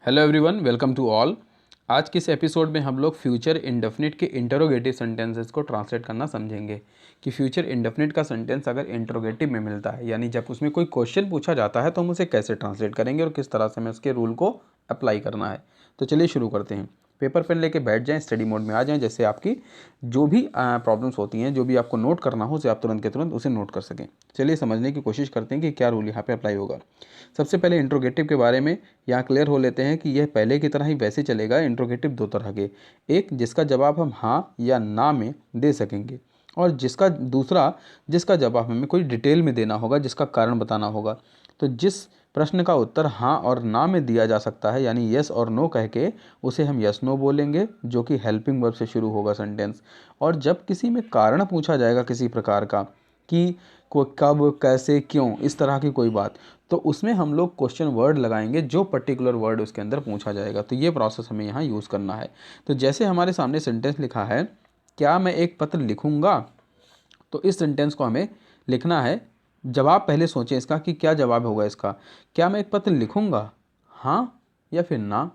Hello everyone, welcome to all. आज के इस एपिसोड में हम लोग फ्यूचर इंडेफिनिट के इंटरोगेटिव सेंटेंसेस को ट्रांसलेट करना समझेंगे कि फ्यूचर इंडेफिनिट का सेंटेंस अगर इंटरोगेटिव में मिलता है, यानी जब उसमें कोई क्वेश्चन पूछा जाता है तो हम उसे कैसे ट्रांसलेट करेंगे और किस तरह से हमें उसके रूल को अप्लाई करना है। तो चलिए शुरू करते हैं। पेपर पेन लेके बैठ जाएं, स्टडी मोड में आ जाएं, जैसे आपकी जो भी प्रॉब्लम्स होती हैं, जो भी आपको नोट करना हो, उसे आप तुरंत के तुरंत उसे नोट कर सकें। चलिए समझने की कोशिश करते हैं कि क्या रूल यहाँ पे अप्लाई होगा। सबसे पहले इंट्रोगेटिव के बारे में यहाँ क्लियर हो लेते हैं कि यह पहले की तरह ही वैसे चलेगा। इंट्रोगेटिव दो तरह के, एक जिसका जवाब हम हाँ या ना में दे सकेंगे, और दूसरा जिसका जवाब हमें कोई डिटेल में देना होगा, जिसका कारण बताना होगा। तो जिस प्रश्न का उत्तर हाँ और ना में दिया जा सकता है, यानी यस और नो कह के, उसे हम यस नो बोलेंगे, जो कि हेल्पिंग वर्ब से शुरू होगा सेंटेंस। और जब किसी में कारण पूछा जाएगा किसी प्रकार का कि कब, कैसे, क्यों, इस तरह की कोई बात, तो उसमें हम लोग क्वेश्चन वर्ड लगाएंगे, जो पर्टिकुलर वर्ड उसके अंदर पूछा जाएगा। तो ये प्रोसेस हमें यहाँ यूज़ करना है। तो जैसे हमारे सामने सेंटेंस लिखा है, क्या मैं एक पत्र लिखूँगा, तो इस सेंटेंस को हमें लिखना है। जवाब पहले सोचें इसका कि क्या जवाब होगा इसका। क्या मैं एक पत्र लिखूँगा, हाँ या फिर ना।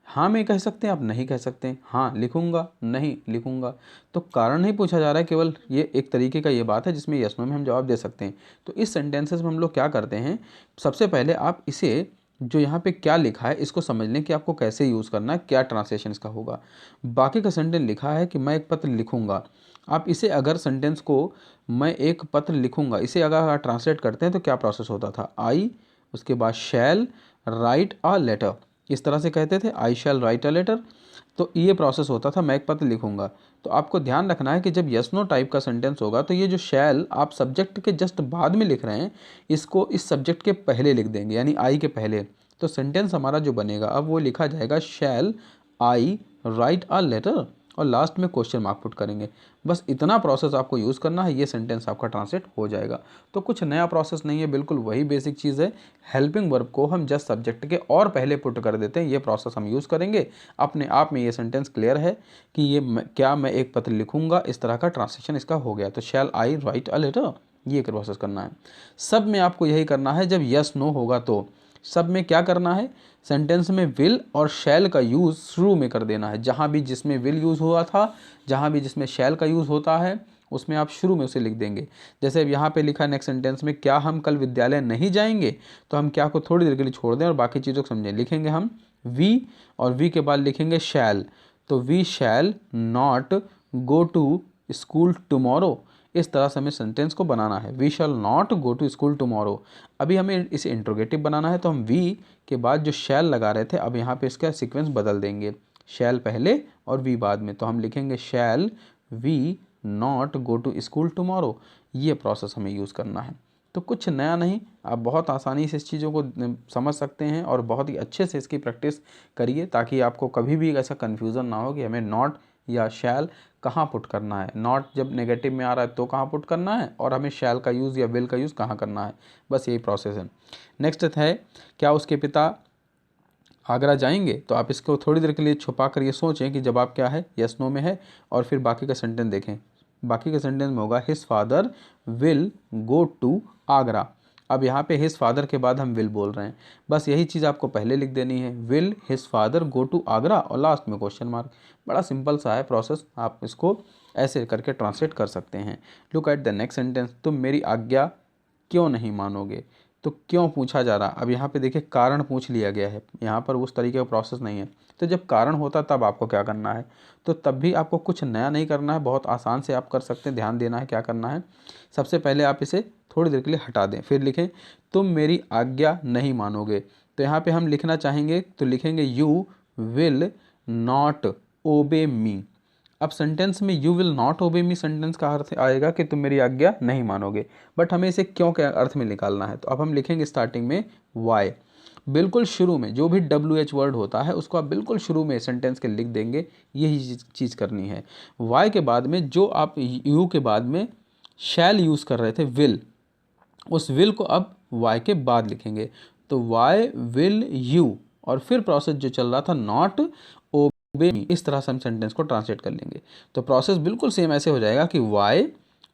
हाँ में कह सकते हैं, आप नहीं कह सकते हैं, हाँ लिखूँगा, नहीं लिखूँगा। तो कारण नहीं पूछा जा रहा है, केवल ये एक तरीके का ये बात है जिसमें यस नो में हम जवाब दे सकते हैं। तो इस सेंटेंसेस में हम लोग क्या करते हैं, सबसे पहले आप इसे जो यहाँ पे क्या लिखा है इसको समझ लें कि आपको कैसे यूज़ करना है, क्या ट्रांसलेशन इसका होगा। बाकी का सेंटेंस लिखा है कि मैं एक पत्र लिखूँगा। आप इसे अगर सेंटेंस को मैं एक पत्र लिखूँगा, इसे अगर आप ट्रांसलेट करते हैं तो क्या प्रोसेस होता था, आई, उसके बाद शैल राइट अ लेटर, इस तरह से कहते थे, आई शैल राइट अ लेटर। तो ये प्रोसेस होता था, मैं एक पत्र लिखूंगा। तो आपको ध्यान रखना है कि जब यस नो टाइप का सेंटेंस होगा तो ये जो शैल आप सब्जेक्ट के जस्ट बाद में लिख रहे हैं, इसको इस सब्जेक्ट के पहले लिख देंगे, यानी आई के पहले। तो सेंटेंस हमारा जो बनेगा अब वो लिखा जाएगा, शैल आई राइट अ लेटर, और लास्ट में क्वेश्चन मार्क पुट करेंगे। बस इतना प्रोसेस आपको यूज़ करना है, ये सेंटेंस आपका ट्रांसलेट हो जाएगा। तो कुछ नया प्रोसेस नहीं है, बिल्कुल वही बेसिक चीज़ है। हेल्पिंग वर्ब को हम जस्ट सब्जेक्ट के और पहले पुट कर देते हैं, ये प्रोसेस हम यूज़ करेंगे। अपने आप में ये सेंटेंस क्लियर है कि क्या मैं एक पत्र लिखूंगा, इस तरह का ट्रांसलेशन इसका हो गया। तो शैल आई राइट अ लेटर, ये प्रोसेस करना है। सब में आपको यही करना है। जब यस नो होगा तो सब में क्या करना है, सेंटेंस में विल और शैल का यूज़ शुरू में कर देना है। जहाँ भी जिसमें विल यूज़ हुआ था, जहाँ भी जिसमें शैल का यूज़ होता है, उसमें आप शुरू में उसे लिख देंगे। जैसे अब यहाँ पे लिखा है नेक्स्ट सेंटेंस में, क्या हम कल विद्यालय नहीं जाएंगे, तो हम क्या को थोड़ी देर के लिए छोड़ दें और बाकी चीज़ों को समझें। लिखेंगे हम वी, और वी के बाद लिखेंगे शैल। तो we shall not go to school tomorrow, इस तरह से हमें सेंटेंस को बनाना है। We shall not go to school tomorrow. अभी हमें इसे इंट्रोगेटिव बनाना है, तो हम वी के बाद जो शैल लगा रहे थे, अब यहाँ पे इसका सीक्वेंस बदल देंगे, शैल पहले और वी बाद में। तो हम लिखेंगे shall we not go to school tomorrow. ये प्रोसेस हमें यूज़ करना है। तो कुछ नया नहीं, आप बहुत आसानी से इस चीज़ों को समझ सकते हैं और बहुत ही अच्छे से इसकी प्रैक्टिस करिए, ताकि आपको कभी भी ऐसा कन्फ्यूज़न ना हो कि हमें नॉट या शैल कहाँ पुट करना है। नॉट जब नेगेटिव में आ रहा है तो कहाँ पुट करना है, और हमें शैल का यूज़ या विल का यूज़ कहाँ करना है, बस यही प्रोसेस है। नेक्स्ट है, क्या उसके पिता आगरा जाएंगे। तो आप इसको थोड़ी देर के लिए छुपा कर ये सोचें कि जवाब क्या है, यस नो में है, और फिर बाकी का सेंटेंस देखें। बाकी के सेंटेंस में होगा, his father will go to Agra. अब यहाँ पे हिज फादर के बाद हम विल बोल रहे हैं, बस यही चीज़ आपको पहले लिख देनी है, will his father go to Agra, और लास्ट में क्वेश्चन मार्क। बड़ा सिंपल सा है प्रोसेस, आप इसको ऐसे करके ट्रांसलेट कर सकते हैं। Look at the next sentence, तुम मेरी आज्ञा क्यों नहीं मानोगे। तो क्यों पूछा जा रहा, अब यहाँ पे देखिए कारण पूछ लिया गया है, यहाँ पर उस तरीके का प्रोसेस नहीं है। तो जब कारण होता तब आपको क्या करना है, तो तब भी आपको कुछ नया नहीं करना है, बहुत आसान से आप कर सकते हैं। ध्यान देना है क्या करना है, सबसे पहले आप इसे थोड़ी देर के लिए हटा दें, फिर लिखें तुम मेरी आज्ञा नहीं मानोगे। तो यहाँ पे हम लिखना चाहेंगे तो लिखेंगे यू विल नॉट ओबे मी। अब सेंटेंस में you will not obey me sentence का अर्थ आएगा कि तुम मेरी आज्ञा नहीं मानोगे, बट हमें इसे क्यों के अर्थ में निकालना है। तो अब हम लिखेंगे स्टार्टिंग में वाई, बिल्कुल शुरू में जो भी WH वर्ड होता है उसको आप बिल्कुल शुरू में सेंटेंस के लिख देंगे, यही चीज़ करनी है। वाई के बाद में जो आप यू के बाद में शैल यूज़ कर रहे थे विल, उस विल को अब वाई के बाद लिखेंगे। तो वाई विल यू, और फिर प्रोसेस जो चल रहा था नॉट ओबे मी, इस तरह से हम सेंटेंस को ट्रांसलेट कर लेंगे। तो प्रोसेस बिल्कुल सेम ऐसे हो जाएगा कि Y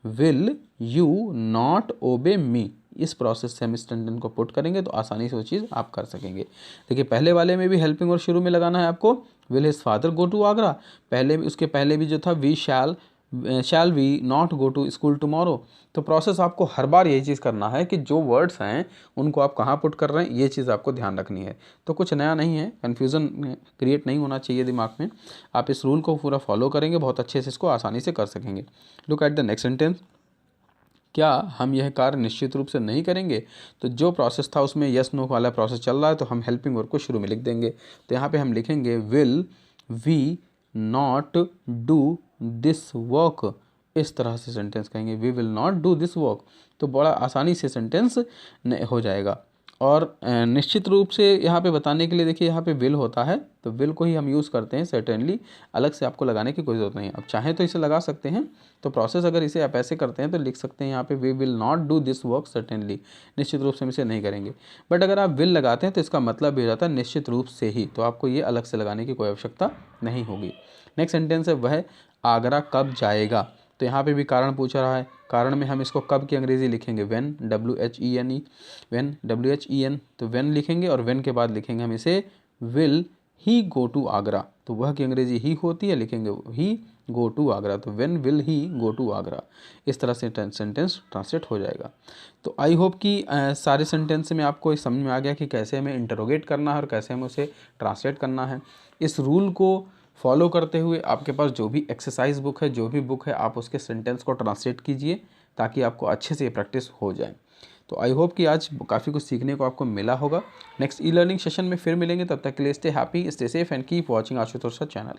will you not obey मी, इस प्रोसेस से हम इस सेंटेंस को पुट करेंगे तो आसानी से वो चीज़ आप कर सकेंगे। देखिए पहले वाले में भी हेल्पिंग वर्ब शुरू में लगाना है आपको, will his father go to Agra. पहले उसके पहले भी जो था we shall we not go to school tomorrow. तो प्रोसेस आपको हर बार यही चीज़ करना है कि जो वर्ड्स हैं उनको आप कहाँ पुट कर रहे हैं, ये चीज़ आपको ध्यान रखनी है। तो कुछ नया नहीं है, कन्फ्यूज़न क्रिएट नहीं होना चाहिए दिमाग में। आप इस रूल को पूरा फॉलो करेंगे, बहुत अच्छे से इसको आसानी से कर सकेंगे। Look at the next sentence. क्या हम यह कार्य निश्चित रूप से नहीं करेंगे? तो जो प्रोसेस था उसमें यस नो वाला प्रोसेस चल रहा है, तो हम हेल्पिंग वर्ब को शुरू में लिख देंगे। तो यहाँ पे हम लिखेंगे will we not do this work. इस तरह से सेंटेंस कहेंगे, we will not do this work. तो बड़ा आसानी से सेंटेंस हो जाएगा। और निश्चित रूप से यहाँ पे बताने के लिए देखिए यहाँ पे विल होता है, तो विल को ही हम यूज़ करते हैं सर्टेनली, अलग से आपको लगाने की कोई ज़रूरत नहीं है। अब चाहें तो इसे लगा सकते हैं। तो प्रोसेस अगर इसे आप ऐसे करते हैं तो लिख सकते हैं यहाँ पे we will not do this work certainly, निश्चित रूप से हम इसे नहीं करेंगे। बट अगर आप विल लगाते हैं तो इसका मतलब भी हो जाता है निश्चित रूप से ही, तो आपको ये अलग से लगाने की कोई आवश्यकता नहीं होगी। नेक्स्ट सेंटेंस है वह आगरा कब जाएगा। तो यहाँ पे भी कारण पूछ रहा है, कारण में हम इसको कब की अंग्रेजी लिखेंगे व्हेन, WHENE, व्हेन WHEN। तो व्हेन लिखेंगे और व्हेन के बाद लिखेंगे हम इसे will he go to Agra. तो वह की अंग्रेजी ही होती है, लिखेंगे ही गो टू आगरा। तो when will he go to Agra, इस तरह से सेंटेंस ट्रांसलेट हो जाएगा। तो आई होप कि सारे सेंटेंस में आपको समझ में आ गया कि कैसे हमें इंटरोगेट करना है और कैसे हमें उसे ट्रांसलेट करना है। इस रूल को फॉलो करते हुए आपके पास जो भी एक्सरसाइज बुक है, जो भी बुक है, आप उसके सेंटेंस को ट्रांसलेट कीजिए ताकि आपको अच्छे से प्रैक्टिस हो जाए। तो आई होप कि आज काफ़ी कुछ सीखने को आपको मिला होगा। नेक्स्ट ई लर्निंग सेशन में फिर मिलेंगे, तब तक के लिए stay happy, stay safe and keep watching Ashutosh channel.